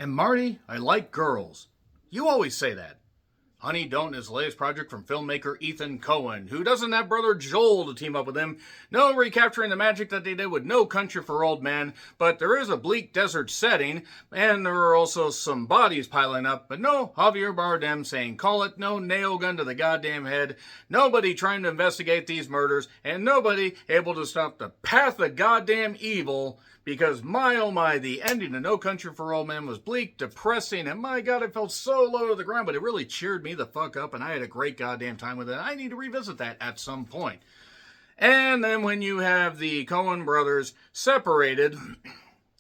And Marty, I like girls. You always say that. Honey Don't is the latest project from filmmaker Ethan Coen, who doesn't have brother Joel to team up with him. No recapturing the magic that they did with No Country for Old Men, but there is a bleak desert setting, and there are also some bodies piling up, but no Javier Bardem saying call it, no nail gun to the goddamn head, nobody trying to investigate these murders, and nobody able to stop the path of goddamn evil. Because my oh my, the ending of No Country for Old Men was bleak, depressing, and my god, it felt so low to the ground, but it really cheered me the fuck up, and I had a great goddamn time with it. I need to revisit that at some point. And then when you have the Coen brothers separated,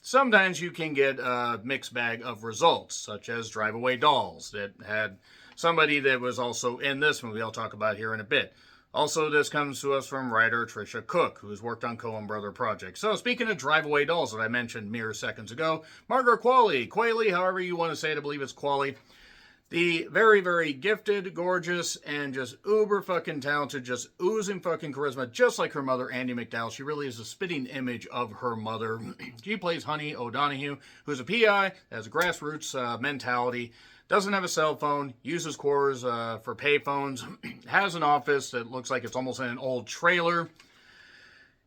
sometimes you can get a mixed bag of results, such as Drive Away Dolls, that had somebody that was also in this movie I'll talk about here in a bit. Also, this comes to us from writer Trisha Cook, who has worked on Coen Brother projects. So, speaking of Drive Away Dolls that I mentioned mere seconds ago, Margaret Qualley, however you want to say it, I believe it's Qualley, the very, very gifted, gorgeous, and just uber fucking talented, just oozing fucking charisma, just like her mother, Andie MacDowell. She really is a spitting image of her mother. She plays Honey O'Donoghue, who's a PI, has a grassroots mentality, doesn't have a cell phone, uses quarters for payphones, has an office that looks like it's almost in an old trailer,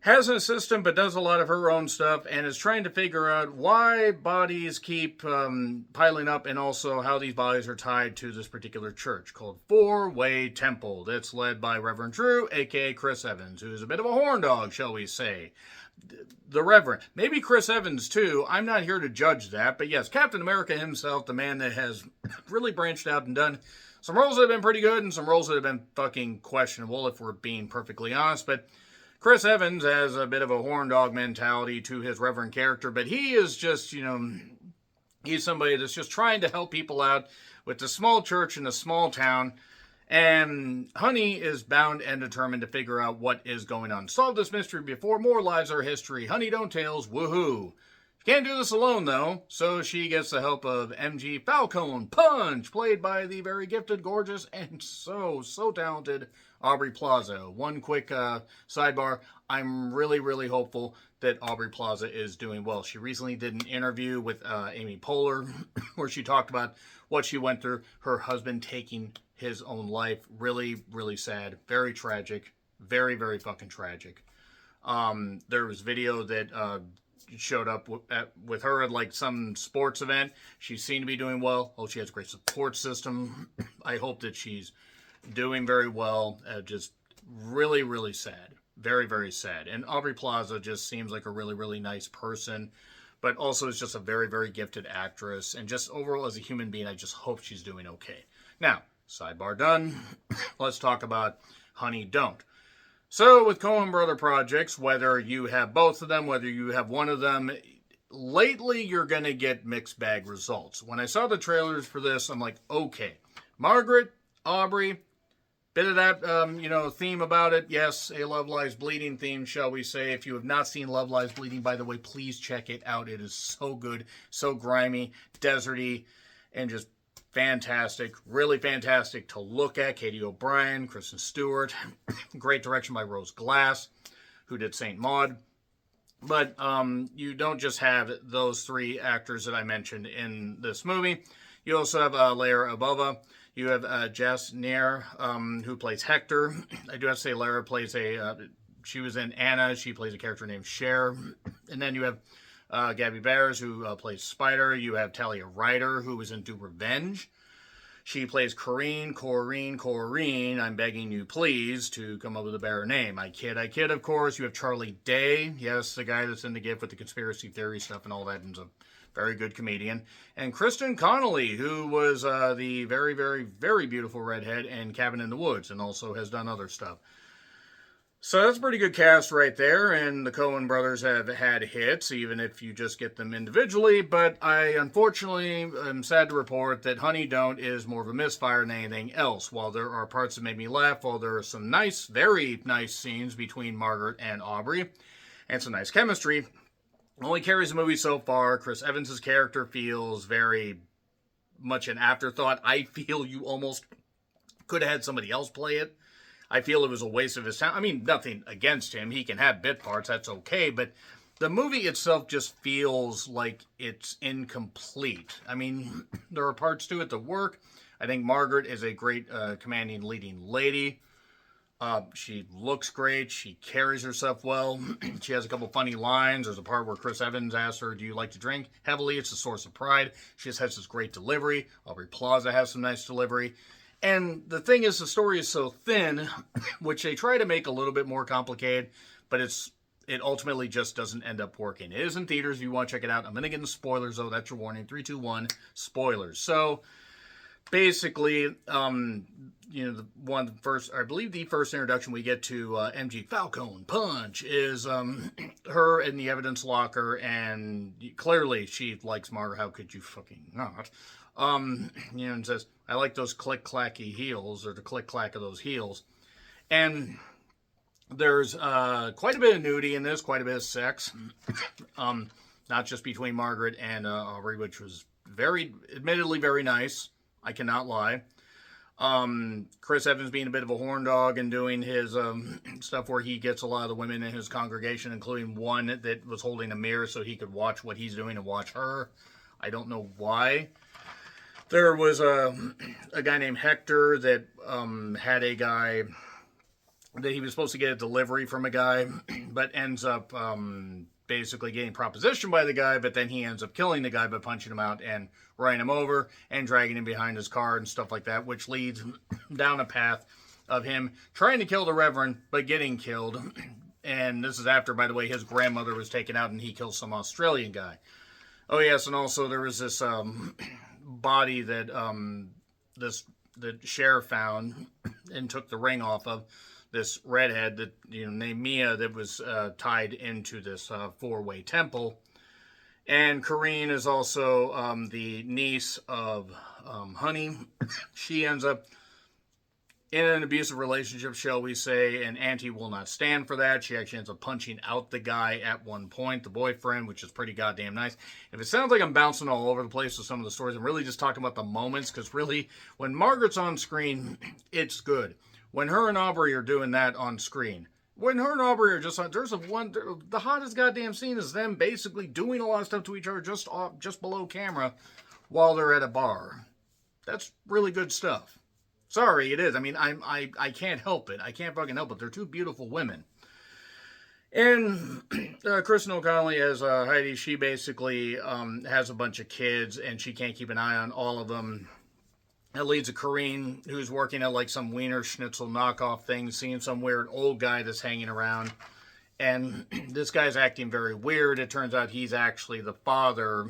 has an assistant but does a lot of her own stuff, and is trying to figure out why bodies keep piling up and also how these bodies are tied to this particular church called Four-Way Temple that's led by Reverend Drew, a.k.a. Chris Evans, who's a bit of a horn dog, shall we say. The Reverend. Maybe Chris Evans, too. I'm not here to judge that. But yes, Captain America himself, the man that has really branched out and done some roles that have been pretty good and some roles that have been fucking questionable, if we're being perfectly honest. But Chris Evans has a bit of a horn dog mentality to his Reverend character. But he is just, he's somebody that's just trying to help people out with the small church in a small town. And Honey is bound and determined to figure out what is going on. Solve this mystery before more lives are history. Honey Don't Tales, woohoo. She can't do this alone, though, so she gets the help of M.G. Falcone Punch, played by the very gifted, gorgeous, and so talented Aubrey Plaza. One quick sidebar. I'm really, really hopeful that Aubrey Plaza is doing well. She recently did an interview with Amy Poehler where she talked about what she went through, her husband taking his own life. Really, really sad. Very tragic. Very, very fucking tragic. There was video that showed up with her at like some sports event. She seemed to be doing well. Oh, she has a great support system. I hope that she's doing very well. Just really, really sad. Very, very sad. And Aubrey Plaza just seems like a really, really nice person, but also is just a very, very gifted actress. And just overall as a human being, I just hope she's doing okay. Now, sidebar done. Let's talk about Honey Don't. So with Coen Brother projects, whether you have both of them, whether you have one of them, lately you're going to get mixed bag results. When I saw the trailers for this, I'm like, okay, Margaret, Aubrey, bit of that, theme about it. Yes, a Love Lies Bleeding theme, shall we say. If you have not seen Love Lies Bleeding, by the way, please check it out. It is so good, so grimy, deserty, and just fantastic, really fantastic to look at. Katie O'Brien, Kristen Stewart, great direction by Rose Glass, who did Saint Maud. But you don't just have those three actors that I mentioned in this movie. You also have Lara Abova. You have Jess Nair, who plays Hector. I do have to say Lara plays she was in Anna. She plays a character named Cher. And then you have Gabby Bears, who plays Spider. You have Talia Ryder, who was in Do Revenge. She plays Corrine, I'm begging you, please, to come up with a better name. I kid, of course. You have Charlie Day. Yes, the guy that's in The Gift with the conspiracy theory stuff and all that, and is a very good comedian. And Kristen Connolly, who was the very, very, very beautiful redhead in Cabin in the Woods, and also has done other stuff. So that's a pretty good cast right there, and the Coen brothers have had hits, even if you just get them individually, but I unfortunately am sad to report that Honey Don't is more of a misfire than anything else. While there are parts that made me laugh, while there are some nice, very nice scenes between Margaret and Aubrey, and some nice chemistry, only carries the movie so far. Chris Evans' character feels very much an afterthought. I feel you almost could have had somebody else play it. I feel it was a waste of his time. I mean, nothing against him. He can have bit parts. That's okay. But the movie itself just feels like it's incomplete. I mean, there are parts to it that work. I think Margaret is a great commanding leading lady. She looks great. She carries herself well. She has a couple funny lines. There's a part where Chris Evans asks her, "Do you like to drink heavily?" It's a source of pride. She just has this great delivery. Aubrey Plaza has some nice delivery. And the thing is, the story is so thin, which they try to make a little bit more complicated, but it ultimately just doesn't end up working. It is in theaters if you want to check it out. I'm going to get into spoilers, though. That's your warning. 3, 2, 1, spoilers. So, basically, the first introduction we get to MG Falcone Punch is her in the evidence locker, and clearly she likes Margaret. How could you fucking not? And says, "I like those click-clacky heels," or the click-clack of those heels. And there's quite a bit of nudity in this, quite a bit of sex. Not just between Margaret and Aubrey, which was admittedly very nice. I cannot lie. Chris Evans being a bit of a horn dog and doing his stuff where he gets a lot of the women in his congregation, including one that was holding a mirror so he could watch what he's doing and watch her. I don't know why. There was a guy named Hector that had a guy that he was supposed to get a delivery from a guy, but ends up basically getting propositioned by the guy, but then he ends up killing the guy by punching him out and running him over and dragging him behind his car and stuff like that, which leads down a path of him trying to kill the Reverend, but getting killed. And this is after, by the way, his grandmother was taken out and he kills some Australian guy. Oh, yes, and also there was this body that the sheriff found and took the ring off of. This redhead that named Mia that was tied into this four-way temple, and Corrine is also the niece of Honey. She ends up in an abusive relationship, shall we say, and Auntie will not stand for that. She actually ends up punching out the guy at one point, the boyfriend, which is pretty goddamn nice. If it sounds like I'm bouncing all over the place with some of the stories, I'm really just talking about the moments, because really, when Margaret's on screen, it's good. When her and Aubrey are doing that on screen, when her and Aubrey are just on, the hottest goddamn scene is them basically doing a lot of stuff to each other just below camera while they're at a bar. That's really good stuff. Sorry, it is. I mean, I can't help it. I can't fucking help it. They're two beautiful women. And Kristen O'Connell as Heidi, she basically has a bunch of kids and she can't keep an eye on all of them. That leads to Corrine, who's working at like some Wiener Schnitzel knockoff thing, seeing some weird old guy that's hanging around. And this guy's acting very weird. It turns out he's actually the father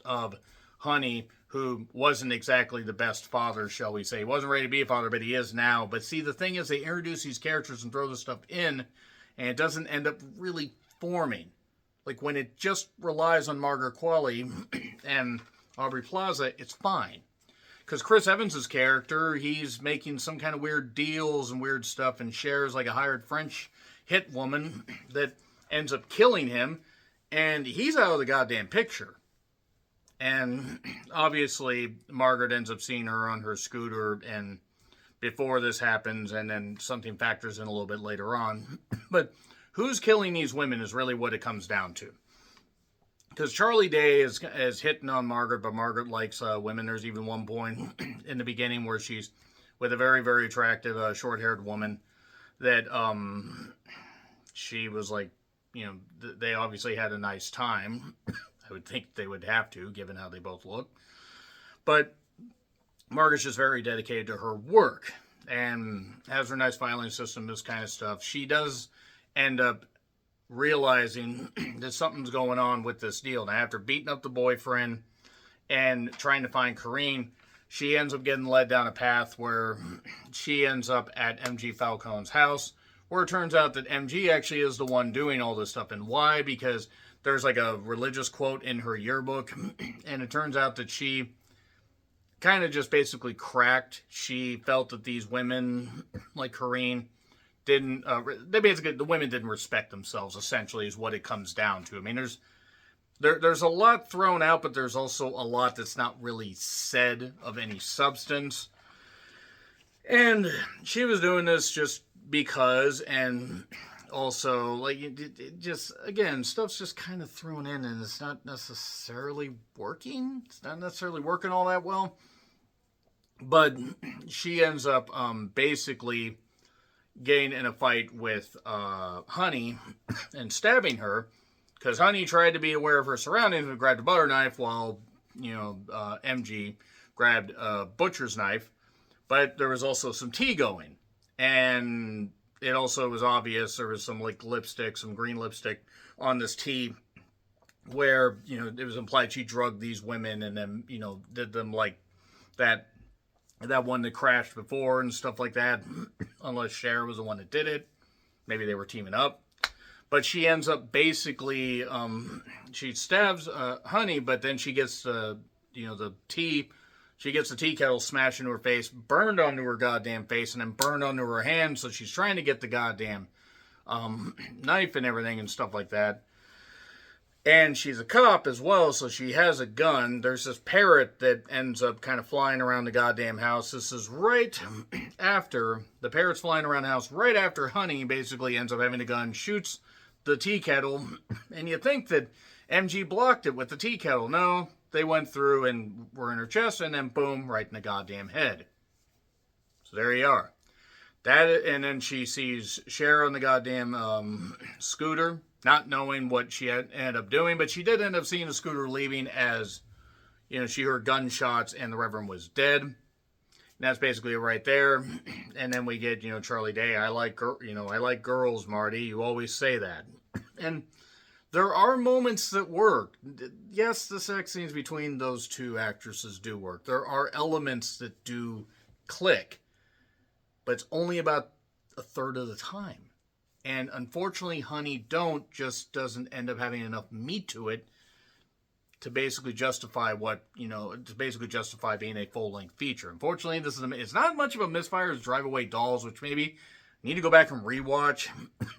of Honey, who wasn't exactly the best father, shall we say. He wasn't ready to be a father, but he is now. But see, the thing is, they introduce these characters and throw this stuff in, and it doesn't end up really forming. Like, when it just relies on Margaret Qualley and Aubrey Plaza, it's fine. Because Chris Evans' character, he's making some kind of weird deals and weird stuff and shares like a hired French hit woman that ends up killing him, and he's out of the goddamn picture. And obviously, Margaret ends up seeing her on her scooter and before this happens, and then something factors in a little bit later on. But who's killing these women is really what it comes down to. Because Charlie Day is hitting on Margaret, but Margaret likes women. There's even one point in the beginning where she's with a very, very attractive short-haired woman that she was like, they obviously had a nice time. I would think they would have to, given how they both look. But Margaret's just very dedicated to her work and has her nice filing system, this kind of stuff. She does end up realizing that something's going on with this deal. Now, after beating up the boyfriend and trying to find Corrine, she ends up getting led down a path where she ends up at MG Falcone's house, where it turns out that MG actually is the one doing all this stuff. And why? Because there's like a religious quote in her yearbook, and it turns out that she kind of just basically cracked. She felt that these women, like Corrine, the women didn't respect themselves, essentially, is what it comes down to. I mean, there's a lot thrown out, but there's also a lot that's not really said of any substance. And she was doing this just because, and Also, like, it just, again, stuff's just kind of thrown in and it's not necessarily working. It's not necessarily working all that well. But she ends up basically getting in a fight with Honey and stabbing her because Honey tried to be aware of her surroundings and grabbed a butter knife while, MG grabbed a butcher's knife. But there was also some tea going. And it also was obvious there was some like lipstick, some green lipstick on this tea where, it was implied she drugged these women and then, did them like that one that crashed before and stuff like that. Unless Cher was the one that did it. Maybe they were teaming up. But she ends up basically, she stabs Honey, but then she gets the tea. She gets the tea kettle smashed into her face, burned onto her goddamn face, and then burned onto her hand. So she's trying to get the goddamn knife and everything and stuff like that. And she's a cop as well, so she has a gun. There's this parrot that ends up kind of flying around the goddamn house. This is right after, the parrot's flying around the house, right after Honey basically ends up having a gun, shoots the tea kettle, and you think that MG blocked it with the tea kettle. No, they went through and were in her chest, and then boom, right in the goddamn head. So there you are. And then she sees Cher on the goddamn scooter, not knowing what she ended up doing, but she did end up seeing the scooter leaving as, she heard gunshots and the Reverend was dead. And that's basically it right there. And then we get, Charlie Day. I like girls, Marty. You always say that. And there are moments that work. Yes, the sex scenes between those two actresses do work. There are elements that do click. But it's only about a third of the time. And unfortunately, Honey just doesn't end up having enough meat to it to basically justify being a full-length feature. Unfortunately, it's not much of a misfire as Drive Away Dolls, which maybe I need to go back and rewatch.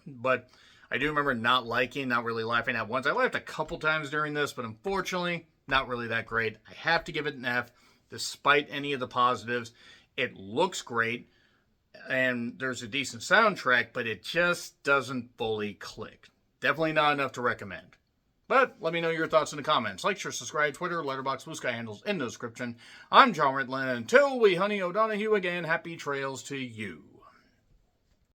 But I do remember not really laughing at once. I laughed a couple times during this, but unfortunately, not really that great. I have to give it an F, despite any of the positives. It looks great. And there's a decent soundtrack, but it just doesn't fully click. Definitely not enough to recommend. But let me know your thoughts in the comments. Like, share, subscribe, Twitter, Letterboxd, Blue Sky handles in the description. I'm John Ritlin. Until we Honey O'Donohue again, happy trails to you.